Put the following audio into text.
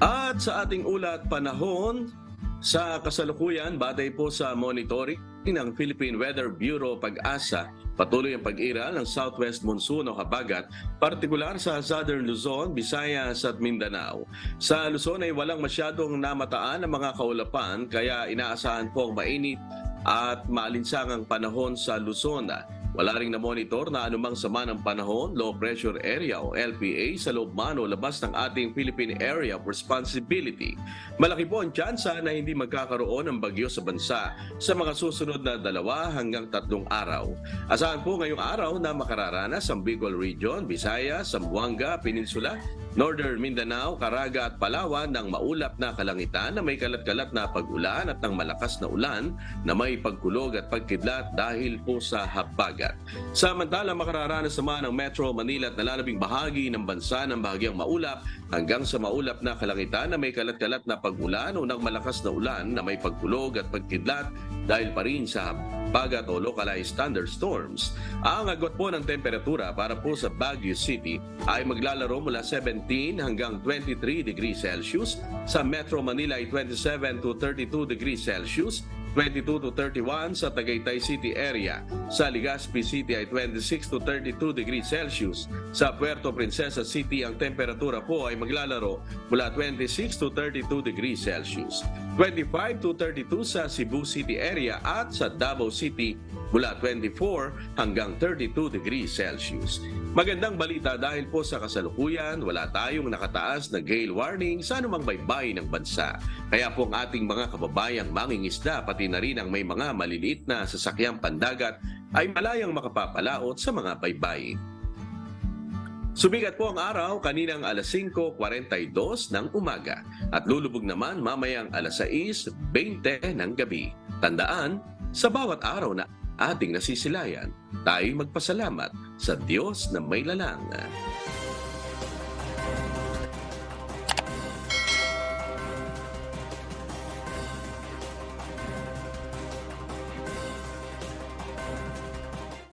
At sa ating ulat panahon, sa kasalukuyan, batay po sa monitoring ng Philippine Weather Bureau Pag-asa, patuloy ang pag-iral ng southwest monsoon o habagat, partikular sa Southern Luzon, Visayas at Mindanao. Sa Luzon ay walang masyadong namataan ang mga kaulapan, kaya inaasahan po ang mainit at maalinsangang panahon sa Luzon. Wala ring na-monitor na anumang sama ng panahon, low pressure area o LPA sa loob man o labas ng ating Philippine Area of Responsibility. Malaki po ang tsansa na hindi magkakaroon ng bagyo sa bansa sa mga susunod na 2 hanggang 3 araw. Asahan po ngayong araw na makararanas ang Bicol Region, Visayas, Zamboanga, Peninsula, Northern Mindanao, Caraga at Palawan ng maulap na kalangitan na may kalat-kalat na pag-ulan at ng malakas na ulan na may pagkulog at pagkidlat dahil po sa habagat. Samantala, makararanas naman ang Metro Manila at nalalabing bahagi ng bansa ng bahagyang maulap hanggang sa maulap na kalangitan na may kalat-kalat na pag-ulan o ng malakas na ulan na may pagkulog at pagkidlat dahil pa rin sa habagat o localized thunderstorms. Ang agwat po ng temperatura para po sa Baguio City ay maglalaro mula 17 hanggang 23 degrees Celsius. Sa Metro Manila ay 27 to 32 degrees Celsius. 22 to 31 sa Tagaytay City area. Sa Legazpi City ay 26 to 32 degrees Celsius. Sa Puerto Princesa City, ang temperatura po ay maglalaro mula 26 to 32 degrees Celsius. 25 to 32 sa Cebu City area at sa Davao City mula 24 hanggang 32 degrees Celsius. Magandang balita dahil po sa kasalukuyan, wala tayong nakataas na gale warning sa anumang baybayin ng bansa. Kaya po ang ating mga kababayang mangingisda, pati na rin ang may mga maliliit na sasakyang pandagat, ay malayang makapapalaot sa mga baybayin. Sumigat po ang araw kaninang alas 5:42 ng umaga at lulubog naman mamayang alas 6:20 ng gabi. Tandaan, sa bawat araw na ating nasisilayan, tayo magpasalamat sa Diyos na may lalang.